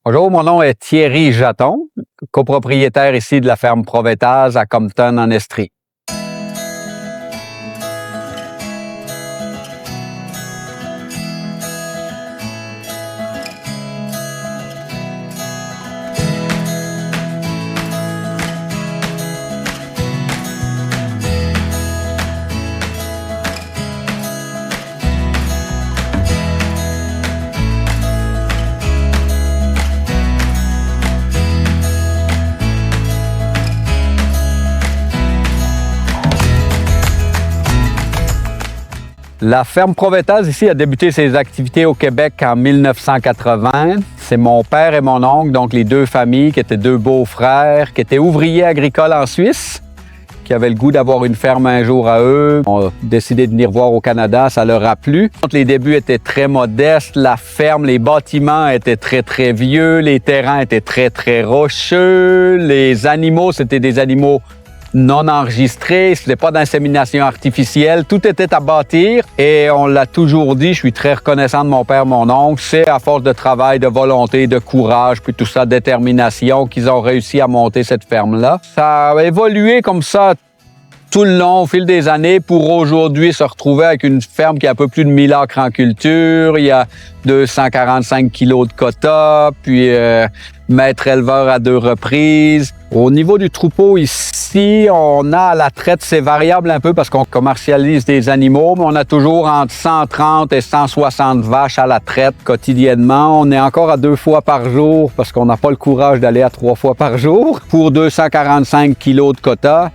Bonjour, mon nom est Thierry Jaton, copropriétaire ici de la ferme Provetaz à Compton en Estrie. La ferme Provetaz ici a débuté ses activités au Québec en 1980. C'est mon père et mon oncle, donc les deux familles, qui étaient deux beaux-frères, qui étaient ouvriers agricoles en Suisse, qui avaient le goût d'avoir une ferme un jour à eux. On a décidé de venir voir au Canada, ça leur a plu. Les débuts étaient très modestes, la ferme, les bâtiments étaient très vieux, les terrains étaient très rocheux, les animaux, c'était des animaux non enregistré, ce n'était pas d'insémination artificielle, tout était à bâtir et on l'a toujours dit, je suis très reconnaissant de mon père, mon oncle, c'est à force de travail, de volonté, de courage, puis tout ça, de détermination qu'ils ont réussi à monter cette ferme-là. Ça a évolué comme ça tout le long, au fil des années, pour aujourd'hui se retrouver avec une ferme qui a un peu plus de 1000 acres en culture, il y a 245 kilos de quota, puis maître éleveur à 2 reprises. Au niveau du troupeau ici, on a à la traite, c'est variable un peu parce qu'on commercialise des animaux, mais on a toujours entre 130 et 160 vaches à la traite quotidiennement. On est encore à 2 fois par jour parce qu'on n'a pas le courage d'aller à 3 fois par jour pour 245 kilos de quota.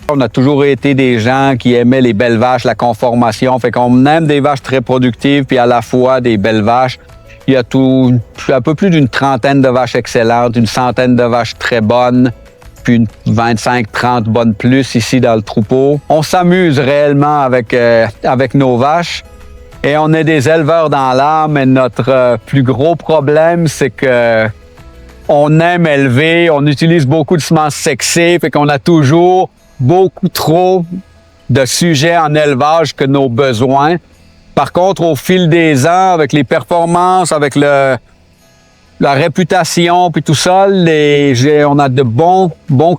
On a toujours été des gens qui aimaient les belles vaches, la conformation. Fait qu'on aime des vaches très productives puis à la fois des belles vaches. Il y a un peu plus d'une trentaine de vaches excellentes, une centaine de vaches très bonnes, puis une 25-30 bonnes plus ici dans le troupeau. On s'amuse réellement avec nos vaches et on est des éleveurs dans l'âme. Et notre plus gros problème, c'est que on aime élever, on utilise beaucoup de semences sexées, fait qu'on a toujours beaucoup trop de sujets en élevage que nos besoins. Par contre, au fil des ans, avec les performances, avec la réputation, puis tout ça, on a de bons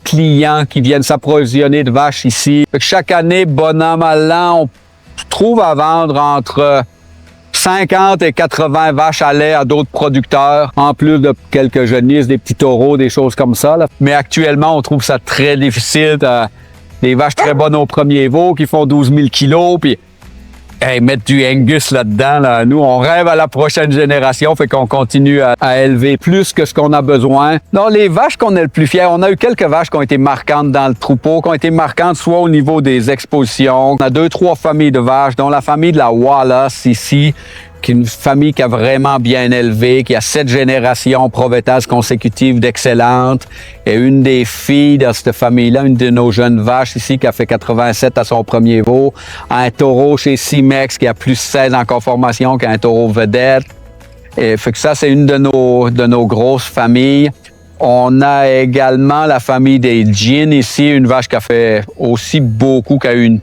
clients qui viennent s'approvisionner de vaches ici. Fait que chaque année, bon an, mal an, on trouve à vendre entre 50 et 80 vaches à lait à d'autres producteurs, en plus de quelques genisses, des petits taureaux, des choses comme ça, là. Mais actuellement, on trouve ça très difficile. Des vaches très bonnes au premier veau qui font 12 000 kilos, puis mettre du Angus là-dedans, là, nous, on rêve à la prochaine génération, fait qu'on continue à élever plus que ce qu'on a besoin. Non, les vaches qu'on est le plus fiers, on a eu quelques vaches qui ont été marquantes dans le troupeau, qui ont été marquantes soit au niveau des expositions. On a 2-3 familles de vaches, dont la famille de la Wallace ici, qui est une famille qui a vraiment bien élevé, qui a 7 générations Provetaz consécutives d'excellentes. Et une des filles de cette famille-là, une de nos jeunes vaches ici, qui a fait 87 à son premier veau. Un taureau chez Cimex qui a plus 16 en conformation qu'un taureau vedette. Et fait que ça, c'est une de nos grosses familles. On a également la famille des Gin ici, une vache qui a fait aussi beaucoup, qui a eu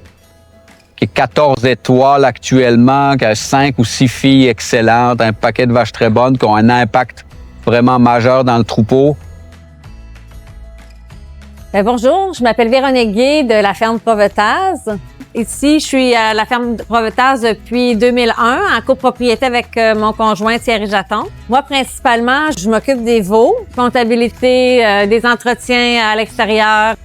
qui est 14 étoiles actuellement, qui a 5 ou 6 filles excellentes, un paquet de vaches très bonnes qui ont un impact vraiment majeur dans le troupeau. Bonjour, je m'appelle Véronique Guay de la ferme Provetaz. Ici, je suis à la ferme Provetaz depuis 2001, en copropriété avec mon conjoint Thierry Jaton. Moi, principalement, je m'occupe des veaux, comptabilité, des entretiens à l'extérieur.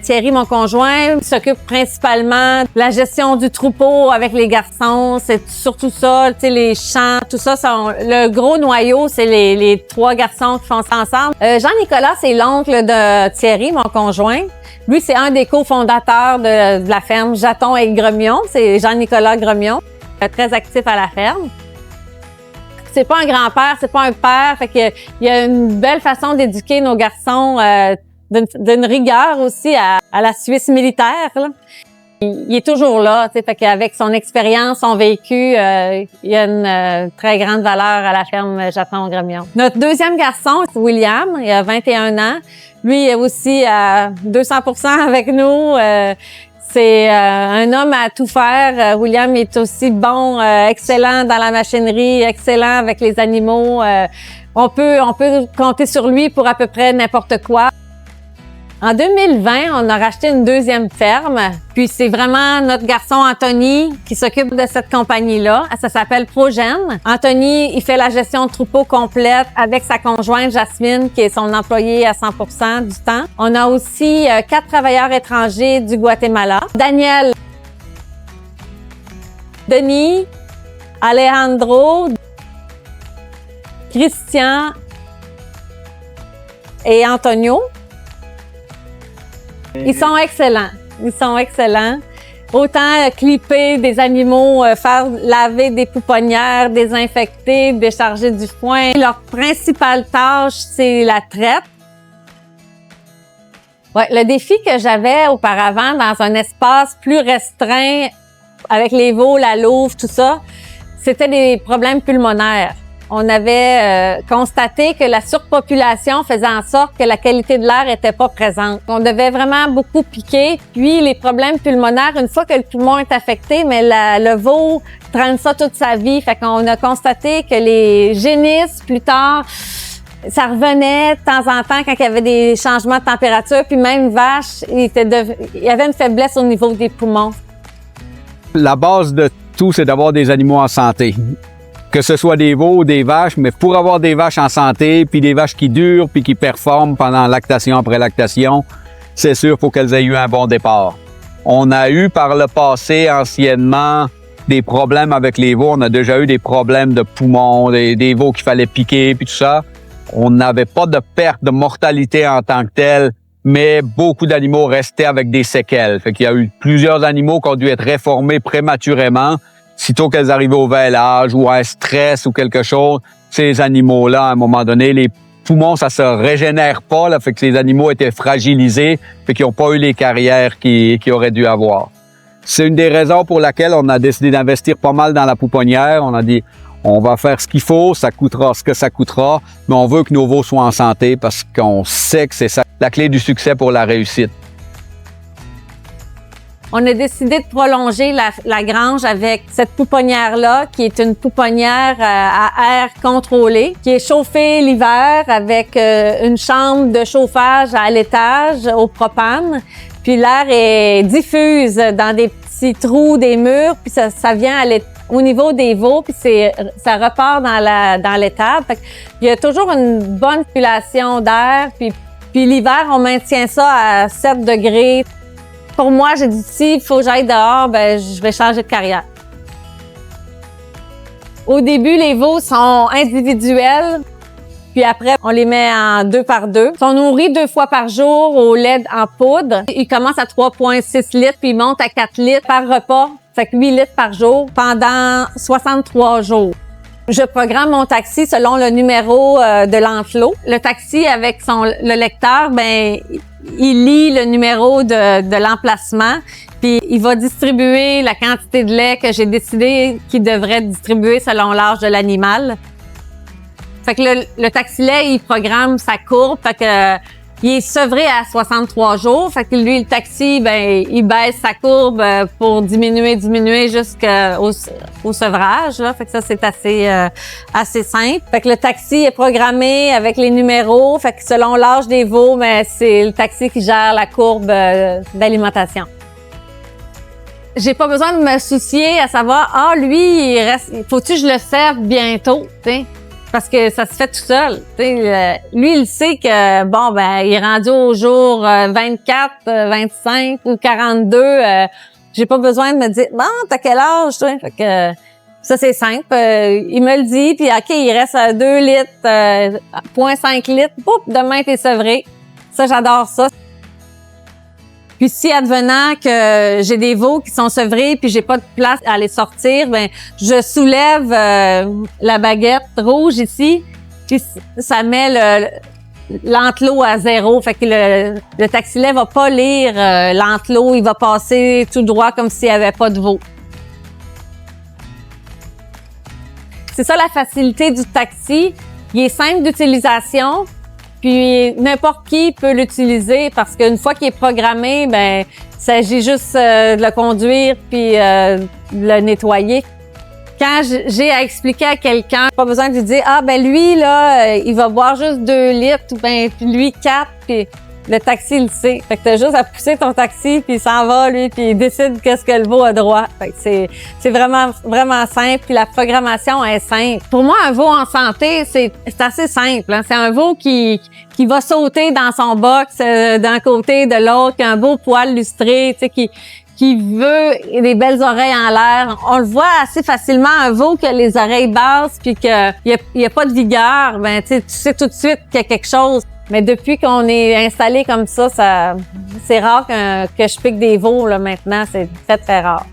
Thierry, mon conjoint, s'occupe principalement de la gestion du troupeau avec les garçons. C'est surtout ça, tu sais, les champs, tout ça. Le gros noyau, c'est les 3 garçons qui font ça ensemble. Jean-Nicolas, c'est l'oncle de Thierry, mon conjoint. Lui, c'est un des cofondateurs de la ferme Jaton et Gremion. C'est Jean-Nicolas Gremion, très actif à la ferme. C'est pas un grand-père, c'est pas un père. Fait que il y a une belle façon d'éduquer nos garçons, d'une rigueur aussi à la Suisse militaire, là. Il est toujours là, tu sais, fait qu'avec son expérience, son vécu, il y a une très grande valeur à la ferme Jaton-Gremion. Notre deuxième garçon, c'est William, il a 21 ans. Lui est aussi à 200% avec nous. C'est un homme à tout faire. William est aussi bon, excellent dans la machinerie, excellent avec les animaux. On peut compter sur lui pour à peu près n'importe quoi. En 2020, on a racheté une deuxième ferme, puis c'est vraiment notre garçon Anthony qui s'occupe de cette compagnie-là. Ça s'appelle Progène. Anthony, il fait la gestion de troupeau complète avec sa conjointe Jasmine, qui est son employé à 100% du temps. On a aussi 4 travailleurs étrangers du Guatemala. Daniel, Denis, Alejandro, Christian et Antonio. Ils sont excellents. Ils sont excellents. Autant clipper des animaux, faire laver des pouponnières, désinfecter, décharger du foin. Leur principale tâche, c'est la traite. Ouais, le défi que j'avais auparavant dans un espace plus restreint avec les veaux, la louve, tout ça, c'était des problèmes pulmonaires. On avait constaté que la surpopulation faisait en sorte que la qualité de l'air était pas présente. On devait vraiment beaucoup piquer. Puis les problèmes pulmonaires, une fois que le poumon est affecté, mais le veau traîne ça toute sa vie. Fait qu'on a constaté que les génisses, plus tard, ça revenait de temps en temps quand il y avait des changements de température. Puis même vache, il y avait une faiblesse au niveau des poumons. La base de tout, c'est d'avoir des animaux en santé. Que ce soit des veaux ou des vaches, mais pour avoir des vaches en santé, puis des vaches qui durent, puis qui performent pendant lactation après lactation, c'est sûr, il faut qu'elles aient eu un bon départ. On a eu par le passé, anciennement, des problèmes avec les veaux. On a déjà eu des problèmes de poumons, des veaux qu'il fallait piquer, puis tout ça. On n'avait pas de perte de mortalité en tant que telle, mais beaucoup d'animaux restaient avec des séquelles. Fait qu'il y a eu plusieurs animaux qui ont dû être réformés prématurément. Sitôt qu'elles arrivaient au bel âge ou à un stress ou quelque chose, ces animaux-là, à un moment donné, les poumons, ça se régénère pas, là, fait que les animaux étaient fragilisés, fait qu'ils n'ont pas eu les carrières qu'ils auraient dû avoir. C'est une des raisons pour laquelle on a décidé d'investir pas mal dans la pouponnière. On a dit, on va faire ce qu'il faut, ça coûtera ce que ça coûtera, mais on veut que nos veaux soient en santé parce qu'on sait que c'est ça la clé du succès pour la réussite. On a décidé de prolonger la grange avec cette pouponnière-là, qui est une pouponnière à air contrôlé, qui est chauffée l'hiver avec une chambre de chauffage à l'étage au propane. Puis l'air est diffuse dans des petits trous des murs, puis ça vient au niveau des veaux, puis ça repart dans l'étable. Il y a toujours une bonne circulation d'air, puis l'hiver, on maintient ça à 7 degrés. Pour moi, j'ai dit, s'il faut que j'aille dehors, je vais changer de carrière. Au début, les veaux sont individuels, puis après, on les met en 2 par 2. Ils sont nourris 2 fois par jour au lait en poudre. Ils commencent à 3,6 litres, puis ils montent à 4 litres par repas. Fait que 8 litres par jour pendant 63 jours. Je programme mon taxi selon le numéro de l'enclos. Le taxi, avec le lecteur, il lit le numéro de l'emplacement, puis il va distribuer la quantité de lait que j'ai décidé qu'il devrait distribuer selon l'âge de l'animal. Fait que le taxi-lait, il programme sa courbe, fait que il est sevré à 63 jours. Fait que lui, le taxi, il baisse sa courbe pour diminuer jusqu'au sevrage, là. Fait que ça, c'est assez simple. Fait que le taxi est programmé avec les numéros. Fait que selon l'âge des veaux, c'est le taxi qui gère la courbe d'alimentation. J'ai pas besoin de me soucier à savoir, lui, faut-tu que je le serve bientôt, t'sais? Parce que ça se fait tout seul. Lui, il sait que, il est rendu au jour 24, 25 ou 42. J'ai pas besoin de me dire, t'as quel âge, toi? Fait que ça, c'est simple. Il me le dit, puis OK, il reste 2 litres, 0,5 litres. Boum, demain, t'es sevré. Ça, j'adore ça. Puis si advenant que j'ai des veaux qui sont sevrés puis j'ai pas de place à les sortir, je soulève la baguette rouge ici, puis ça met l'enclos à 0. Fait que le taxi-lait va pas lire l'enclos, il va passer tout droit comme s'il y avait pas de veaux. C'est ça la facilité du taxi. Il est simple d'utilisation. Puis n'importe qui peut l'utiliser parce qu'une fois qu'il est programmé, ben il s'agit juste de le conduire puis de le nettoyer. Quand j'ai à expliquer à quelqu'un, pas besoin de lui dire ah ben lui là, il va boire juste 2 litres ou ben lui 4 puis le taxi il le sait. Fait que t'as juste à pousser ton taxi puis il s'en va lui puis il décide qu'est-ce que le veau a droit. Fait que c'est vraiment simple puis la programmation est simple. Pour moi un veau en santé c'est assez simple. Hein? C'est un veau qui va sauter dans son box d'un côté de l'autre, qui a un beau poil lustré, tu sais qui veut des belles oreilles en l'air. On le voit assez facilement, un veau qui a les oreilles basses puis qu'il y a pas de vigueur, ben tu sais tout de suite qu'il y a quelque chose. Mais depuis qu'on est installé comme ça, c'est rare que je pique des veaux là maintenant, c'est très rare.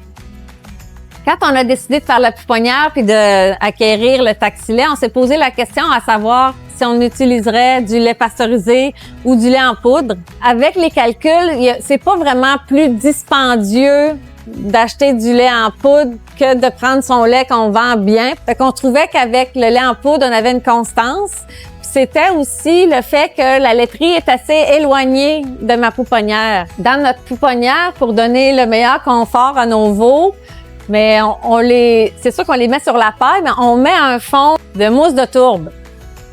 Quand on a décidé de faire la pouponnière puis d'acquérir le taxi-lait, on s'est posé la question à savoir si on utiliserait du lait pasteurisé ou du lait en poudre. Avec les calculs, c'est pas vraiment plus dispendieux d'acheter du lait en poudre que de prendre son lait qu'on vend bien. Fait qu'on trouvait qu'avec le lait en poudre, on avait une constance. C'était aussi le fait que la laiterie est assez éloignée de ma pouponnière. Dans notre pouponnière, pour donner le meilleur confort à nos veaux, mais c'est sûr qu'on les met sur la paille, mais on met un fond de mousse de tourbe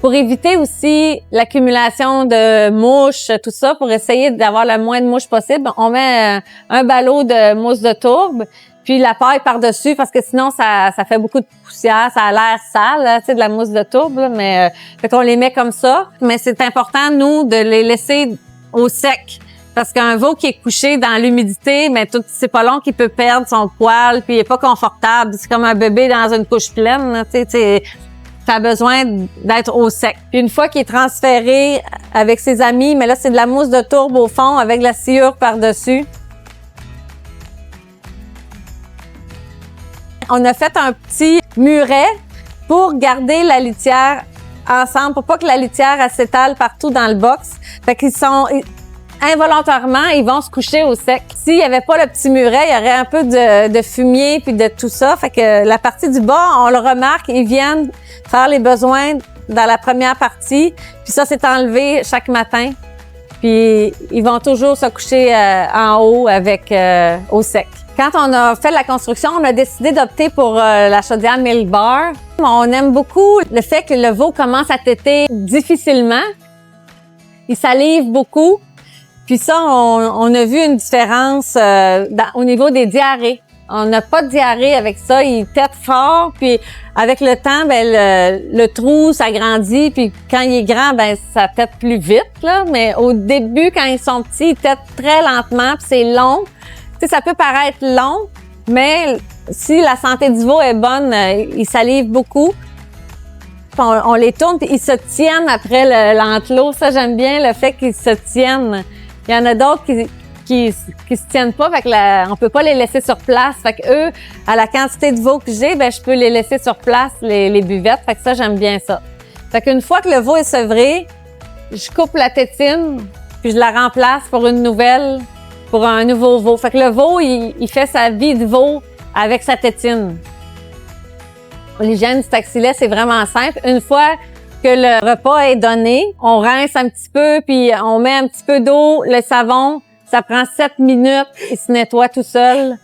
pour éviter aussi l'accumulation de mouches, tout ça, pour essayer d'avoir le moins de mouches possible. On met un ballot de mousse de tourbe, puis la paille par-dessus, parce que sinon, ça fait beaucoup de poussière, ça a l'air sale, tu sais, de la mousse de tourbe, là, mais fait qu'on les met comme ça. Mais c'est important, nous, de les laisser au sec. Parce qu'un veau qui est couché dans l'humidité, mais c'est pas long qu'il peut perdre son poil, puis il est pas confortable. C'est comme un bébé dans une couche pleine, tu sais, ça a besoin d'être au sec. Puis une fois qu'il est transféré avec ses amis, mais là, c'est de la mousse de tourbe au fond avec de la sciure par-dessus. On a fait un petit muret pour garder la litière ensemble, pour pas que la litière s'étale partout dans le box. Fait qu'ils sont... Involontairement, ils vont se coucher au sec. S'il y avait pas le petit muret, il y aurait un peu de fumier puis de tout ça. Fait que la partie du bas, on le remarque, ils viennent faire les besoins dans la première partie. Puis ça, c'est enlevé chaque matin. Puis ils vont toujours se coucher en haut avec au sec. Quand on a fait la construction, on a décidé d'opter pour la chaudière Milk Bar. On aime beaucoup le fait que le veau commence à téter difficilement. Il salive beaucoup. Puis ça, on a vu une différence au niveau des diarrhées. On n'a pas de diarrhée avec ça. Il tète fort, puis avec le temps, ben le trou s'agrandit, puis quand il est grand, ben ça tète plus vite, là. Mais au début, quand ils sont petits, ils tètent très lentement, puis c'est long. Tu sais, ça peut paraître long, mais si la santé du veau est bonne, il salive beaucoup. On les tourne, puis ils se tiennent après l'enclos. Ça, j'aime bien le fait qu'ils se tiennent. Il y en a d'autres qui se tiennent pas, fait que on peut pas les laisser sur place. Fait que eux, à la quantité de veau que j'ai, ben je peux les laisser sur place, les buvettes. Fait que ça, j'aime bien ça. Fait qu'une fois que le veau est sevré, je coupe la tétine, puis je la remplace pour une nouvelle, pour un nouveau veau. Fait que le veau, il fait sa vie de veau avec sa tétine. L'hygiène du taxi-lait, c'est vraiment simple. Une fois que le repas est donné, on rince un petit peu, puis on met un petit peu d'eau, le savon, ça prend 7 minutes, il se nettoie tout seul.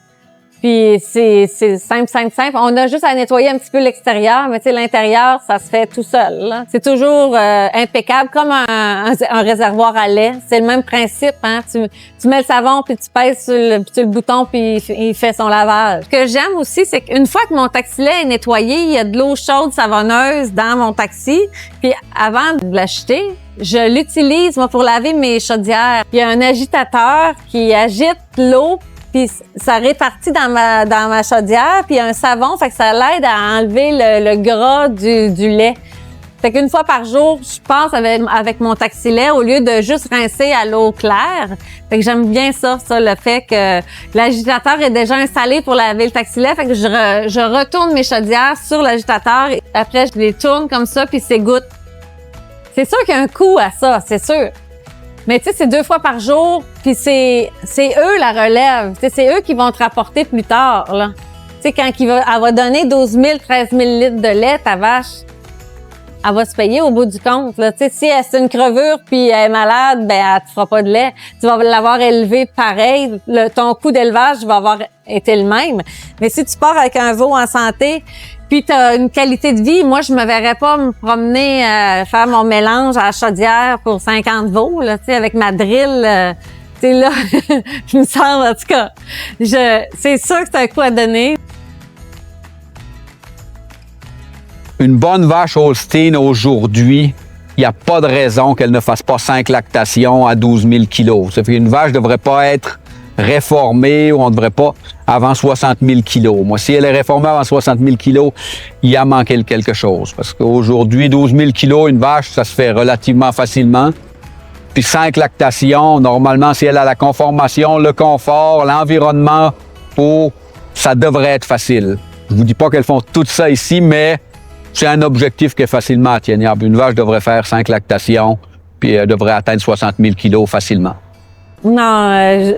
Puis c'est simple. On a juste à nettoyer un petit peu l'extérieur, mais tu sais, l'intérieur, ça se fait tout seul, là. C'est toujours impeccable, comme un réservoir à lait. C'est le même principe, hein. Tu mets le savon, puis tu pèses sur le bouton, puis il fait son lavage. Ce que j'aime aussi, c'est qu'une fois que mon taxi-lait est nettoyé, il y a de l'eau chaude savonneuse dans mon taxi. Puis avant de l'acheter, je l'utilise, moi, pour laver mes chaudières. Il y a un agitateur qui agite l'eau, puis ça répartit dans ma chaudière, puis il y a un savon, fait que ça l'aide à enlever le gras du lait. Fait qu'une fois par jour, je passe avec mon taxi-lait au lieu de juste rincer à l'eau claire. Fait que j'aime bien ça, le fait que l'agitateur est déjà installé pour laver le taxi-lait. Fait que je retourne mes chaudières sur l'agitateur et après je les tourne comme ça puis s'égoutte. C'est sûr qu'il y a un coût à ça, c'est sûr. Mais tu sais, c'est 2 fois par jour, puis c'est eux la relève. Tu sais, c'est eux qui vont te rapporter plus tard, là. Tu sais, quand elle va donner 12 000, 13 000 litres de lait, ta vache, elle va se payer au bout du compte. Là. Tu sais, si c'est une crevure puis elle est malade, ben elle te fera pas de lait. Tu vas l'avoir élevée pareil. Ton coût d'élevage va avoir été le même. Mais si tu pars avec un veau en santé, puis tu as une qualité de vie, moi, je me verrais pas me promener, faire mon mélange à la chaudière pour 50 veaux, là, tu sais, avec ma drill. Tu sais, là, je me sens, en tout cas, c'est sûr que c'est un coup à donner. Une bonne vache Holstein aujourd'hui, il n'y a pas de raison qu'elle ne fasse pas 5 lactations à 12 000 kilos. Ça fait qu'une vache ne devrait pas être réformée ou on ne devrait pas avant 60 000 kilos. Moi, si elle est réformée avant 60 000 kilos, il y a manqué quelque chose. Parce qu'aujourd'hui, 12 000 kilos, une vache, ça se fait relativement facilement. Puis 5 lactations, normalement, si elle a la conformation, le confort, l'environnement, ça devrait être facile. Je ne vous dis pas qu'elles font tout ça ici, mais c'est un objectif qui est facilement atteignable. Une vache devrait faire 5 lactations, puis elle devrait atteindre 60 000 kilos facilement. Non,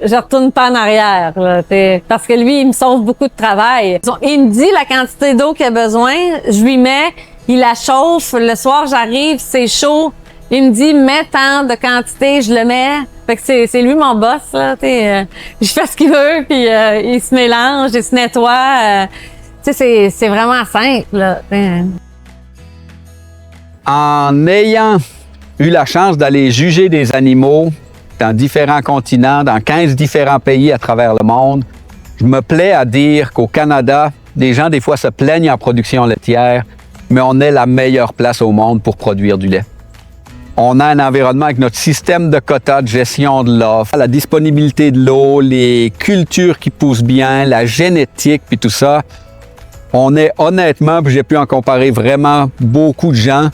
je retourne pas en arrière, là, parce que lui, il me sauve beaucoup de travail. Il me dit la quantité d'eau qu'il a besoin, je lui mets, il la chauffe, le soir j'arrive, c'est chaud, il me dit mets tant de quantité, je le mets. Fait que c'est lui mon boss, là, je fais ce qu'il veut, puis il se mélange, il se nettoie. C'est vraiment simple, là. En ayant eu la chance d'aller juger des animaux dans différents continents, dans 15 différents pays à travers le monde, je me plais à dire qu'au Canada, des gens des fois se plaignent en production laitière, mais on est la meilleure place au monde pour produire du lait. On a un environnement avec notre système de quotas, de gestion de l'offre, la disponibilité de l'eau, les cultures qui poussent bien, la génétique, puis tout ça. On est honnêtement, puis j'ai pu en comparer vraiment beaucoup de gens.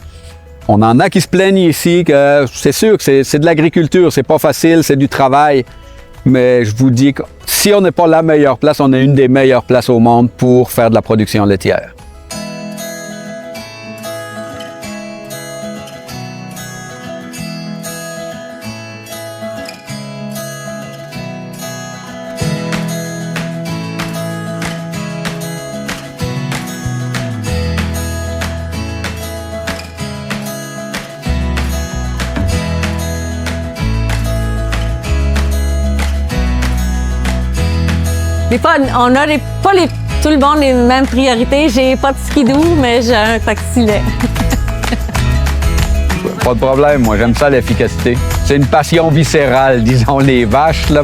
On en a qui se plaignent ici que c'est sûr que c'est de l'agriculture, c'est pas facile, c'est du travail. Mais je vous dis que si on n'est pas la meilleure place, on est une des meilleures places au monde pour faire de la production laitière. Des fois, on n'a pas tout le monde les mêmes priorités. J'ai pas de skidoo, mais j'ai un taxi-lait. Pas de problème, moi j'aime ça l'efficacité. C'est une passion viscérale, disons, les vaches, là.